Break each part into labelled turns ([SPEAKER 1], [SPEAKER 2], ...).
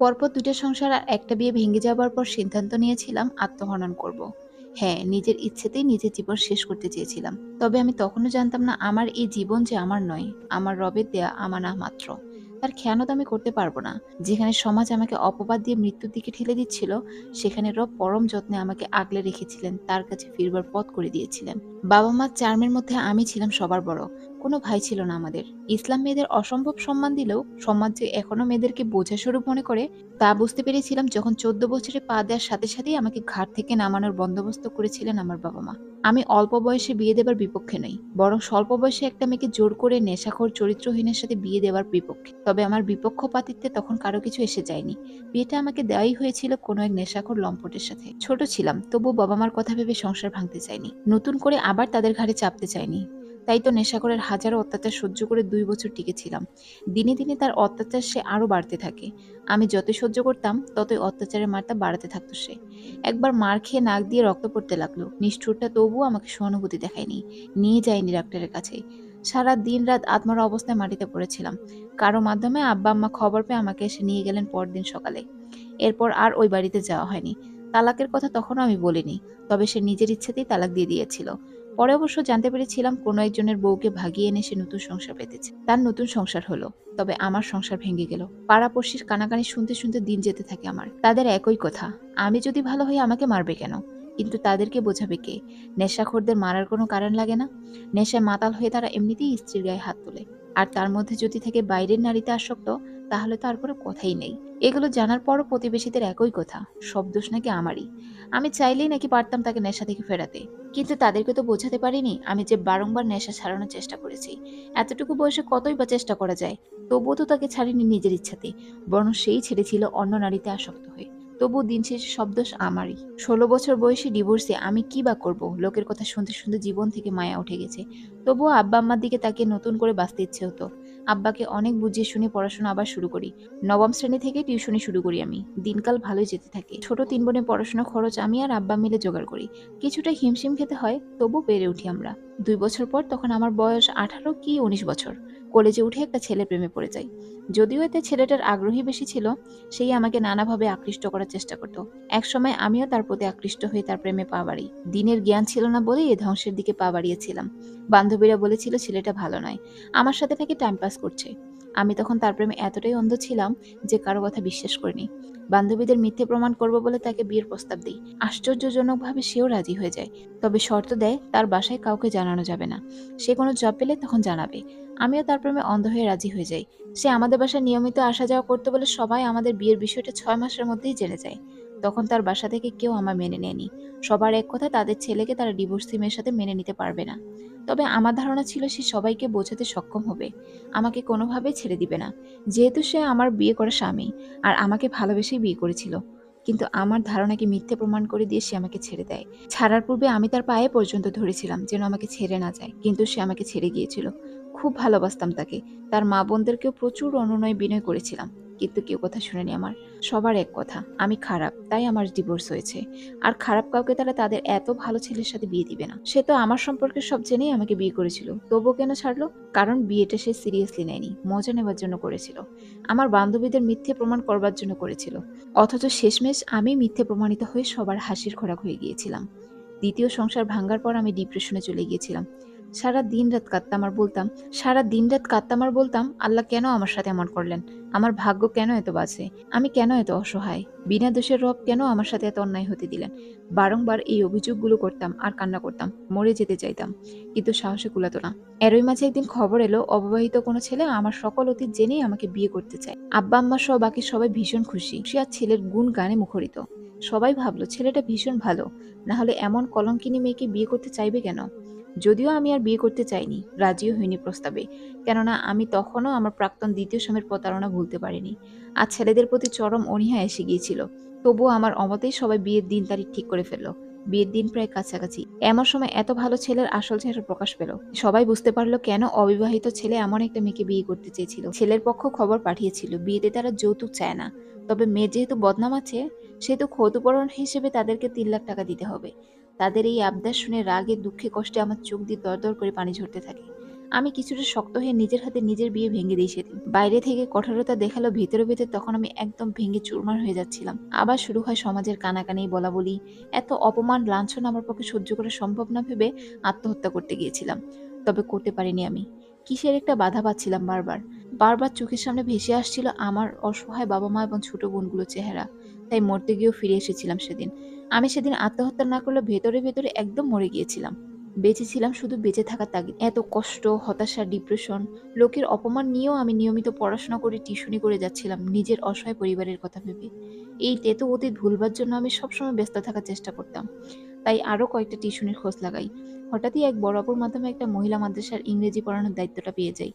[SPEAKER 1] পরপর ২ টা সংসার আর একটা বিয়ে ভেঙে যাবার পর সিদ্ধান্ত নিয়েছিলাম আত্মহনন করব। হ্যাঁ, নিজের ইচ্ছেতেই নিজের জীবন শেষ করতে চেয়েছিলাম। তবে আমি তখনও জানতাম না আমার এই জীবন যে আমার নয়, আমার রবের দেয়া আমানাহ মাত্র। তার খেয়ানত আমি করতে পারব না। যেখানে সমাজ আমাকে অপবাদ দিয়ে মৃত্যুর দিকে ঠেলে দিচ্ছিল, সেখানে রব পরম যত্নে আমাকে আগলে রেখেছিলেন, তার কাছে ফিরবার পথ করে দিয়েছিলেন। বাবা-মা ৪ মেয়ের মধ্যে আমি ছিলাম সবার বড়। কোনো ভাই ছিল না আমাদের। ইসলাম মেয়েদের অসম্ভব সম্মান দিলেও সমাজ যে এখনো মেয়েদেরকে বোঝাস্বরূপ মনে করে তা বুঝতে পেরেছিলাম যখন ১৪ বছরে পা দেওয়ার সাথে সাথেই আমাকে ঘাট থেকে নামানোর বন্দোবস্ত করেছিলেন আমার বাবা-মা। আমি অল্প বয়সে বিয়ে দেবার বিপক্ষে নই, বরং স্বল্প বয়সে একটা মেয়েকে জোর করে নেশাখোর চরিত্রহীনের সাথে বিয়ে দেওয়ার বিপক্ষে। তবে আমার বিপক্ষপাতিত্বে তখন কারো কিছু এসে যায়নি। বিয়েটা আমাকে দেওয়াই হয়েছিল কোনো এক নেশাখোর লম্পটের সাথে। ছোট ছিলাম, তবুও বাবা-মার কথা ভেবে সংসার ভাঙতে চাইনি। নতুন করে আবার তাদের ঘাড়ে চাপতে চাইনি। তাই তো নেশাখোরের হাজারো অত্যাচার সহ্য করে ২ বছর টিকেছিলাম। দিনে দিনে তার অত্যাচার সে আরো বাড়তে থাকে। আমি যতই সহ্য করতাম, ততই অত্যাচারের মাত্রা বাড়াতে থাকতো সে। একবার মার খেয়ে নাক দিয়ে রক্ত পড়তে লাগলো। নিষ্ঠুরটা তবুও আমাকে সহানুভূতি দেখায়নি। নিয়ে যায়নি ডাক্তারের কাছে। সারা দিন রাত আত্মরা অবস্থায় মাটিতে পড়েছিলাম। কারো মাধ্যমে আব্বা-আম্মা খবর পেয়ে আমাকে এসে নিয়ে গেলেন পরদিন সকালে। এরপর আর ওই বাড়িতে যাওয়া হয়নি। তালাকের কথা তখনও আমি বলিনি। তবে সে নিজের ইচ্ছেতেই তালাক দিয়ে দিয়েছিল। পরে অবশ্য জানতে পেরেছিলাম কোনো একজনের বউকে ভাগিয়ে এনে সে নতুন সংসার পেতেছে। তার নতুন সংসার হলো। তবে আমার সংসার ভেঙে গেল। পাড়া-পড়শির কানাকানি শুনতে শুনতে দিন যেতে থাকে আমার। তাদের একই কথা, আমি যদি ভালো হই আমাকে মারবে কেন? কিন্তু তাদেরকে বোঝাবে কে? নেশাখোরদের মারার কোনো কারণ লাগে না। নেশায় মাতাল হয়ে তারা এমনিতেই স্ত্রীর গায়ে হাত তোলে। আর তার মধ্যে যদি থেকে বাইরের নারীতে আসক্ত, তাহলে তো আর কোনো কথাই নেই। এগুলো জানার পরও প্রতিবেশীদের একই কথা, সব দোষ নাকি আমারই। আমি চাইলেই নাকি পারতাম তাকে নেশা থেকে ফেরাতে। কিন্তু তাদেরকে তো বোঝাতে পারিনি আমি যে বারংবার নেশা ছাড়ানোর চেষ্টা করেছি। এতটুকু বয়সে কতই বা চেষ্টা করা যায়। তবুও তো তাকে ছাড়িনি নিজের ইচ্ছাতে, বরং সেই ছেড়েছিল অন্য নারীতে আসক্ত হয়ে। তবুও দিন শেষে সব দোষ আমারই। ১৬ বছর বয়সী ডিভোর্সে আমি কি বা করব? লোকের কথা শুনতে শুনতে জীবন থেকে মায়া উঠে গেছে। তবুও আব্বা আম্মার দিকে তাকিয়ে নতুন করে বাঁচতে ইচ্ছে হতো। আব্বাকে অনেক বুঝিয়ে শুনে পড়াশোনা আবার শুরু করি। নবম শ্রেণী থেকে টিউশনি শুরু করি আমি। দিনকাল ভালোই যেতে থাকে। ছোট ৩ বোনের পড়াশোনার খরচ আমি আর আব্বা মিলে জোগাড় করি। কিছুটা হিমশিম খেতে হয়, তবু পেরে উঠি আমরা। ২ বছর পর তখন আমার বয়স ১৮ কি ১৯ বছর। কলেজে উঠে একটা ছেলের প্রেমে পড়ে যাই। যদিও এতে ছেলেটার আগ্রহী বেশি ছিল, সেই আমাকে নানাভাবে আকৃষ্ট করার চেষ্টা করত। একসময় আমিও তার প্রতি আকৃষ্ট হয়ে তার প্রেমে পা বাড়ি। দিনের জ্ঞান ছিল না বলেই এ ধ্বংসের দিকে পা বাড়িয়েছিলাম। বান্ধবীরা বলেছিল ছেলেটা ভালো নয়। আমার সাথে নাকি টাইম পাস করছে। আমি তখন তার প্রেমে এতটাই অন্ধ ছিলাম যে কারো কথা বিশ্বাস করিনি। বান্ধবীদের মিথ্যে প্রমাণ করব বলে তাকে বিয়ের প্রস্তাব দিই। আশ্চর্যজনকভাবে সেও রাজি হয়ে যায়। তবে শর্ত দেয় তার বাসায় কাউকে জানানো যাবে না। সে কোনো জব পেলে তখন জানাবে। আমিও তার প্রেমে অন্ধ হয়ে রাজি হয়ে যাই। সে আমাদের বাসায় নিয়মিত আসা যাওয়া করতে বলে সবাই আমাদের বিয়ের বিষয়টা ৬ মাসের মধ্যেই জেনে যায়। তখন তার বাসা থেকে কেউ আমার মেনে নেয়নি। সবার এক কথা তাদের ছেলেকে তারা ডিভোর্সি মেয়ের সাথে মেনে নিতে পারবে না। তবে আমার ধারণা ছিল সে সবাইকে বোঝাতে সক্ষম হবে। আমাকে কোনোভাবেই ছেড়ে দিবে না। যেহেতু সে আমার বিয়ে করা স্বামী আর আমাকে ভালোবেসেই বিয়ে করেছিল। কিন্তু আমার ধারণাকে মিথ্যে প্রমাণ করে দিয়ে সে আমাকে ছেড়ে দেয়। ছাড়ার পূর্বে আমি তার পায়ে পর্যন্ত ধরেছিলাম যেন আমাকে ছেড়ে না যায়। কিন্তু সে আমাকে ছেড়ে গিয়েছিল। খুব ভালোবাসতাম তাকে। তার মা বোনদেরকেও প্রচুর অনুনয় বিনয় করেছিলাম। কিন্তু কেউ কথা শুনেনি আমার। সবার এক কথা, আমি খারাপ, তাই আমার ডিভোর্স হয়েছে। আর খারাপ কাউকে তারা তাদের এত ভালো ছেলের সাথে বিয়ে দিবে না। সে তো আমার সম্পর্কে সব জেনেই আমাকে বিয়ে করেছিল। তবুও কেন ছাড়লো? কারণ বিয়েটা সে সিরিয়াসলি নেয়নি, মজা নেবার জন্য করেছিল। আমার বান্ধবীদের মিথ্যে প্রমাণ করবার জন্য করেছিল। অথচ শেষমেশ আমি মিথ্যে প্রমাণিত হয়ে সবার হাসির খোরাক হয়ে গিয়েছিলাম। দ্বিতীয় সংসার ভাঙার পর আমি ডিপ্রেশনে চলে গিয়েছিলাম। সারা দিন রাত কাঁদতাম আর বলতাম, আল্লাহ কেন আমার সাথে এমন করলেন? আমার ভাগ্য কেন এত বাজে? আমি কেন এত অসহায়? বিনা দোষের রব কেন আমার সাথে এত অন্যায় হতে দিলেন? বারংবার এই অভিযোগগুলো করতাম আর কান্না করতাম। মরে যেতে চাইতাম। কিন্তু সাহসে কুলাতো না। এরই মাঝে একদিন খবর এলো অবিবাহিত কোনো ছেলে আমার সকল অতীত জেনেই আমাকে বিয়ে করতে চায়। আব্বা আম্মা সহ বাকি সবাই ভীষণ খুশি। সে আর ছেলের গুণ গানে মুখরিত। সবাই ভাবলো ছেলেটা ভীষণ ভালো। না হলে এমন কলঙ্কিনী মেয়েকে বিয়ে করতে চাইবে কেন? যদিও আমি আর বিয়ে করতে চাইনি, রাজিও হইনি প্রস্তাবে। কেননা আমি তখনও আমার প্রাক্তন দ্বিতীয় স্বামীর প্রতারণা ভুলতে পারিনি। আর ছেলেদের প্রতি চরম অনীহা এসে গিয়েছিল। তবুও আমার অমতেই সবাই বিয়ের দিন তারিখ ঠিক করে ফেলল। বিয়ের দিন প্রায় কাছাকাছি। এমন সময় এত ভালো ছেলের আসল চেহারা প্রকাশ পেল। সবাই বুঝতে পারলো কেন অবিবাহিত ছেলে এমন একটা মেয়েকে বিয়ে করতে চেয়েছিল। ছেলের পক্ষ খবর পাঠিয়েছিল বিয়েতে তারা যৌতুক চায় না। তবে মেয়ে যেহেতু বদনাম আছে, সেহেতু ক্ষতিপূরণ হিসেবে তাদেরকে ৩ লাখ টাকা দিতে হবে। তাদের এই আবদার শুনে রাগে দুঃখে কষ্টে আমার চোখ দিয়ে দরদর করে পানি ঝরতে থাকে। আমি কিছুটা শক্ত হয়ে নিজের হাতে নিজের বিয়ে ভেঙে দিই সেদিন। বাইরে থেকে কঠোরতা দেখালো, ভেতরে ভেতরে তখন আমি একদম ভেঙে চুরমার হয়ে যাচ্ছিলাম। আবার শুরু হয় সমাজের কানাকানি, বলাবলি। এত অপমান, লাঞ্ছনা আমার পক্ষে সহ্য করা সম্ভব না ভেবে আত্মহত্যা করতে গিয়েছিলাম। তবে করতে পারিনি আমি। কিসের একটা বাধা পাচ্ছিলাম বারবার। বারবার চোখের সামনে ভেসে আসছিল আমার অসহায় বাবা-মা এবং ছোট বোনগুলোর চেহারা। তাই মরতে গিয়েও ফিরে এসেছিলাম সেদিন। আমি সেদিন আত্মহত্যা না করলে ভেতরে ভেতরে একদম মরে গিয়েছিলাম। বেঁচে ছিলাম শুধু বেঁচে থাকার তাগিদ। এত কষ্ট, হতাশা, ডিপ্রেশন, লোকের অপমান নিয়েও আমি নিয়মিত পড়াশোনা করে টিউশনি করে যাচ্ছিলাম নিজের অসহায় পরিবারের কথা ভেবে। এই তেতো অতীত ভুলবার জন্য আমি সবসময় ব্যস্ত থাকার চেষ্টা করতাম। তাই আরো কয়েকটা টিউশনির খোঁজ লাগাই। হঠাৎই এক বড় আপুর মাধ্যমে একটা মহিলা মাদ্রাসার ইংরেজি পড়ানোর দায়িত্বটা পেয়ে যাই।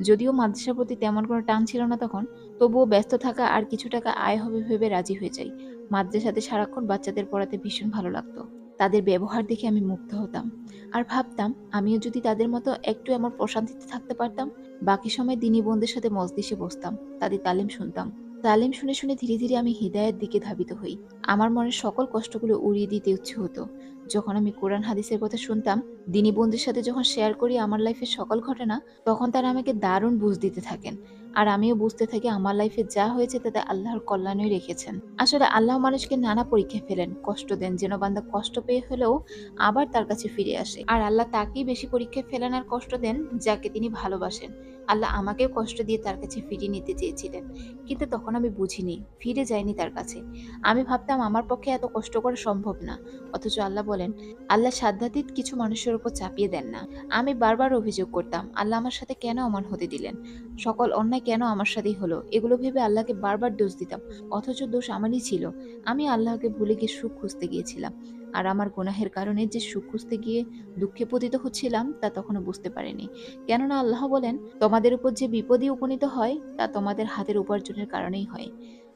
[SPEAKER 1] যদিও মাদ্রাসার প্রতি তেমন কোনো টান ছিল না তখন, তবুও ব্যস্ত থাকা আর কিছু টাকা আয় হবে ভেবে রাজি হয়ে যাই। মাদ্রাসাতে সারাক্ষণ বাচ্চাদের পড়াতে ভীষণ ভালো লাগতো। তাদের ব্যবহার দেখে আমি মুগ্ধ হতাম। আর ভাবতাম আমিও যদি তাদের মতো একটু এমন প্রশান্তিতে থাকতে পারতাম। বাকি সময় দিনী বোনদের সাথে মজলিসে বসতাম, তাদের তালিম শুনতাম। তালিম শুনে শুনে ধীরে ধীরে আমি হিদায়াত দিকে ধাবিত হই। আমার মনের সকল কষ্টগুলো উড়িয়ে দিতে ইচ্ছে হতো। যখন আমি কোরআন হাদিসের কথা শুনতাম, দিনী বন্ধুর সাথে যখন শেয়ার করি আমার লাইফের সকল ঘটনা, তখন তারা আমাকে দারুণ বুঝ দিতে থাকেন। আর আমিও বুঝতে থাকি আমার লাইফে যা হয়েছে তাতে আল্লাহর কল্যাণই রেখেছেন। আসলে আল্লাহ মানুষকে নানা পরীক্ষায় ফেলেন, কষ্ট দেন, যেন বান্দা কষ্ট পেয়ে হলেও আবার তার কাছে ফিরে আসে। আর আল্লাহ তাকেই বেশি পরীক্ষায় ফেলেন আর কষ্ট দেন যাকে তিনি ভালোবাসেন। আল্লাহ আমাকেও কষ্ট দিয়ে তার কাছে ফিরিয়ে নিতে চেয়েছিলেন, কিন্তু তখন আমি বুঝিনি, ফিরে যাইনি তার কাছে। আমি ভাবতাম আমার পক্ষে এত কষ্ট করা সম্ভব না। অথচ আল্লাহ বলেন, আল্লাহ সাধ্যাতীত কিছু মানুষের উপর চাপিয়ে দেন না। আমি বারবার অভিযোগ করতাম, আল্লাহ আমার সাথে কেন অমন হতে দিলেন, সকল অন্যায় কেন আমার সাথেই হলো, এগুলো ভেবে আল্লাহকে বারবার দোষ দিতাম। অথচ দোষ আমারই ছিল। আমি আল্লাহকে ভুলে গিয়ে সুখ খুঁজতে গিয়েছিলাম। আর আমার গুনাহের কারণে যে সুখ খুঁজতে গিয়ে দুঃখে পতিত হচ্ছিলাম তা তখনো বুঝতে পারিনি। কেননা আল্লাহ বলেন, তোমাদের উপর যে বিপদই উপনীত হয় তা তোমাদের হাতের উপার্জনের কারণেই হয়।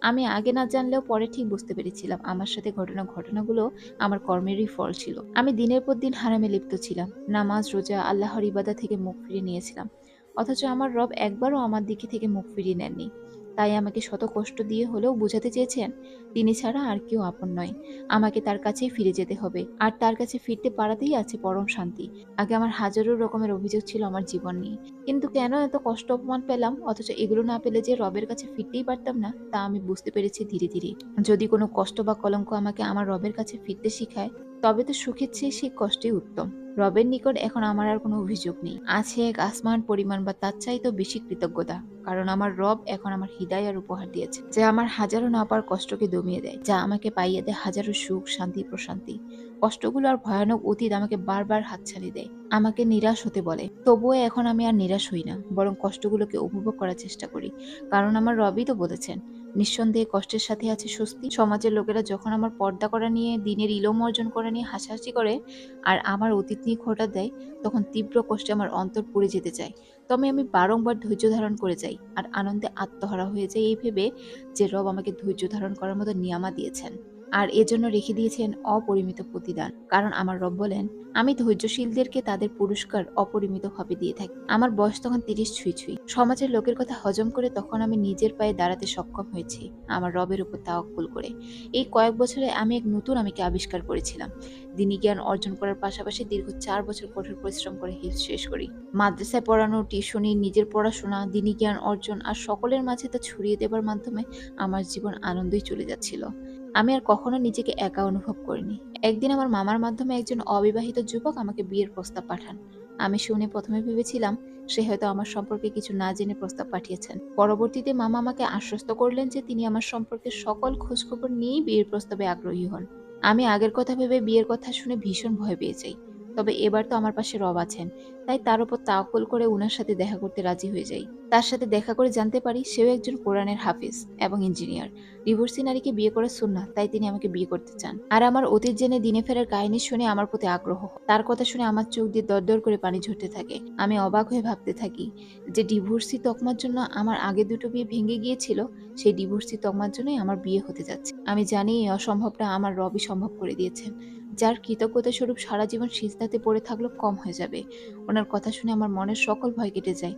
[SPEAKER 1] আমি আগে না জানলেও পরে ঠিক বুঝতে পেরেছিলাম আমার সাথে ঘটনাগুলো আমার কর্মেরই ফল ছিল। আমি দিনের পর দিন হারামে লিপ্ত ছিলাম। নামাজ, রোজা, আল্লাহর ইবাদত থেকে মুখ ফিরিয়ে নিয়েছিলাম। অথচ আমার রব একবারও আমার দিকে থেকে মুখ ফিরিয়ে নেননি। তাই আমাকে শত কষ্ট দিয়ে হলেও বোঝাতে চেয়েছেন, তিনি ছাড়া আর কেউ আপন নয়। আমাকে তার কাছেই ফিরে যেতে হবে। আর তার কাছে ফিরতে পারাতেই আছে পরম শান্তি। আগে আমার হাজারো রকমের অভিযোগ ছিল আমার জীবন নিয়ে। কিন্তু কেন এত কষ্ট অপমান পেলাম, অথচ এগুলো না পেলে যে রবের কাছে ফিরতেই পারতাম না, তা আমি বুঝতে পেরেছি ধীরে ধীরে। যদি কোনো কষ্ট বা কলঙ্ক আমাকে আমার রবের কাছে ফিরতে শিখায়, তবে তো সুখের চেয়ে সেই কষ্টই উত্তম। রবের নিকট এখন আমার আর কোনো অভিযোগ নেই। আছে এক আসমান পরিমাণ বা তার চাইতেও বেশি কৃতজ্ঞতা। কারণ আমার রব এখন আমার হৃদয়ের উপহার দিয়েছে, যা আমার হাজারো না পাওয়ার কষ্টকে দমিয়ে দেয়, যা আমাকে পাইয়ে দেয় হাজারো সুখ, শান্তি, প্রশান্তি। কষ্টগুলো আর ভয়ানক অতীত আমাকে বারবার হাতছানি দেয়, আমাকে নিরাশ হতে বলে। তবুও এখন আমি আর নিরাশ হই না, বরং কষ্টগুলোকে উপভোগ করার চেষ্টা করি। কারণ আমার রবই তো বলেছেন, নিঃসন্দেহে কষ্টের সাথে আছে স্বস্তি। সমাজের লোকেরা যখন আমার পর্দা করা নিয়ে, দিনের ইলম অর্জন করা নিয়ে হাসাহাসি করে আর আমার অতীত নিয়ে খোঁটা দেয়, তখন তীব্র কষ্টে আমার অন্তর পুড়ে যেতে চায়। তবে আমি বারংবার ধৈর্য ধারণ করে যাই আর আনন্দে আত্মহারা হয়ে যাই, এই ভেবে যে রব আমাকে ধৈর্য ধারণ করার মতো নিয়ামা দিয়েছেন। আর এজন্য রেখে দিয়েছেন অপরিমিত প্রতিদান। কারণ আমার রব বলেন, আমি ধৈর্যশীলদেরকে তাদের পুরস্কার অপরিমিতভাবে দিয়ে থাকি। আমার বয়স তখন ৩০ ছুঁই ছুঁই। সমাজের লোকের কথা হজম করে তখন আমি নিজের পায়ে দাঁড়াতে সক্ষম হয়েছি, আমার রবের উপর তাওয়াক্কুল করে। এই কয়েক বছরে আমি এক নতুন আমিকে আবিষ্কার করেছিলাম। দিনী জ্ঞান অর্জন করার পাশাপাশি দীর্ঘ ৪ বছর কঠোর পরিশ্রম করে হিফজ শেষ করি। মাদ্রাসায় পড়ানো, টিউশনি, নিজের পড়াশোনা, দিনী জ্ঞান অর্জন আর সকলের মাঝে তা ছড়িয়ে দেবার মাধ্যমে আমার জীবন আনন্দই চলে যাচ্ছিল। আমি আর কখনো নিজেকে একা অনুভব করিনি। একদিন আমার মামার মাধ্যমে একজন অবিবাহিত যুবক আমাকে বিয়ের প্রস্তাব পাঠান। আমি শুনে প্রথমে ভেবেছিলাম সে হয়তো আমার সম্পর্কে কিছু না জেনে প্রস্তাব পাঠিয়েছেন। পরবর্তীতে মামা আমাকে আশ্বস্ত করলেন যে তিনি আমার সম্পর্কে সকল খোঁজখবর নিয়েই বিয়ের প্রস্তাবে আগ্রহী হন। আমি আগের কথা ভেবে বিয়ের কথা শুনে ভীষণ ভয় পেয়ে যাই। তবে এবার তো আমার পাশে রব আছেন, তাই তার উপর তাওয়াক্কুল করে উনার সাথে দেখা করতে রাজি হয়ে যাই। তার সাথে দেখা করে জানতে পারি সেও একজন কোরআনের হাফিজ এবং ইঞ্জিনিয়ার। ডিভোর্সি নারীকে বিয়ে করা সুন্নাহ, তাই তিনি আমাকে বিয়ে করতে চান। আর আমার অতীত জেনে দিনে ফেরার কাহিনী শুনে আমার প্রতি আগ্রহ। তার কথা শুনে আমার চোখ দিয়ে দরদর করে পানি ঝরতে থাকে। আমি অবাক হয়ে ভাবতে থাকি যে ডিভোর্সি তকমার জন্য আমার আগে দুটো বিয়ে ভেঙে গিয়েছিল, সেই ডিভোর্সি তকমার জন্যই আমার বিয়ে হতে যাচ্ছে। আমি জানি এই অসম্ভবটা আমার রবই সম্ভব করে দিয়েছেন, যার কৃতজ্ঞতা স্বরূপ সারা জীবন সিজদাতে পড়ে থাকলেও কম হয়ে যাবে। ওনার কথা শুনে আমার মনের সকল ভয় কেটে যায়।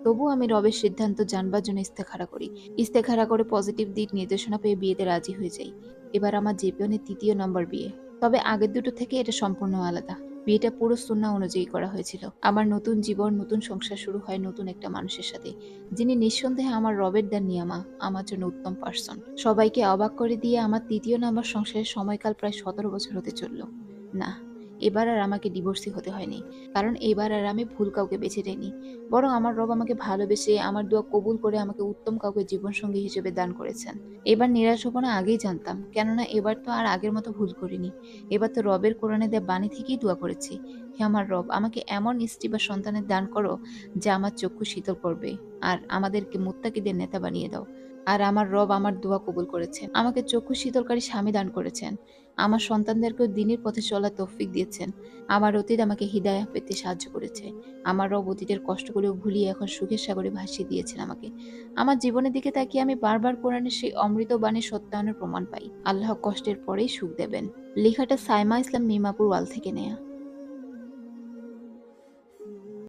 [SPEAKER 1] তবুও আমি রবের সিদ্ধান্ত জানবার জন্য ইস্তেখারা করি। ইস্তেখারা করে পজিটিভ দিক নির্দেশনা পেয়ে বিয়েতে রাজি হয়ে যাই। এবার আমার জীবনের ৩য় নম্বর বিয়ে। তবে আগের দুটো থেকে এটা সম্পূর্ণ আলাদা। বিয়েটা পুরো সুন্নাহ অনুযায়ী করা হয়েছিল। আমার নতুন জীবন, নতুন সংসার শুরু হয় নতুন একটা মানুষের সাথে, যিনি নিঃসন্দেহে আমার রবের দেন নিয়ামা, আমার জন্য উত্তম পার্সন। সবাইকে অবাক করে দিয়ে আমার ৩য় নাম্বার সংসারের সময়কাল প্রায় ১৭ বছর হতে চলল। না, এবার আর আমাকে ডিভোর্সি হতে হয়নি। কারণ এবার আর আমি ভুল কাউকে বেছে নেইনি। বরং আমার রব আমাকে ভালোবেসে, আমার দোয়া কবুল করে আমাকে উত্তম কাউকে জীবনসঙ্গী হিসেবে দান করেছেন। এবার নিরাশ হব না আগেই জানতাম। কেননা এবার তো আর আগের মতো ভুল করিনি। এবার তো রবের কোরআনে দেয়া বাণী থেকেই দোয়া করেছি। হে আমার রব, আমাকে এমন স্ত্রী বা সন্তানের দান করো যা আমার চক্ষু শীতল করবে, আর আমাদেরকে মুত্তাকিদের নেতা বানিয়ে দাও। আর আমার রব আমার দোয়া কবুল করেছেন। আমাকে চক্ষু শীতলকারী স্বামী দান করেছেন। আমার সন্তানদেরকেও দ্বীনের পথে চলার তৌফিক দিয়েছেন। আমার অতীত আমাকে হিদায়াহ পেতে সাহায্য করেছে। আমার রব অতীতের কষ্টগুলো ভুলিয়ে এখন সুখের সাগরে ভাসিয়ে দিয়েছেন আমাকে। আমার জীবনের দিকে তাকিয়ে আমি বারবার কোরআনের সেই অমৃত বাণীর সত্যায়নের প্রমাণ পাই। আল্লাহ কষ্টের পরেই সুখ দেবেন। লেখাটা সাইমা ইসলাম মিমাপুর ওয়াল থেকে নেয়া।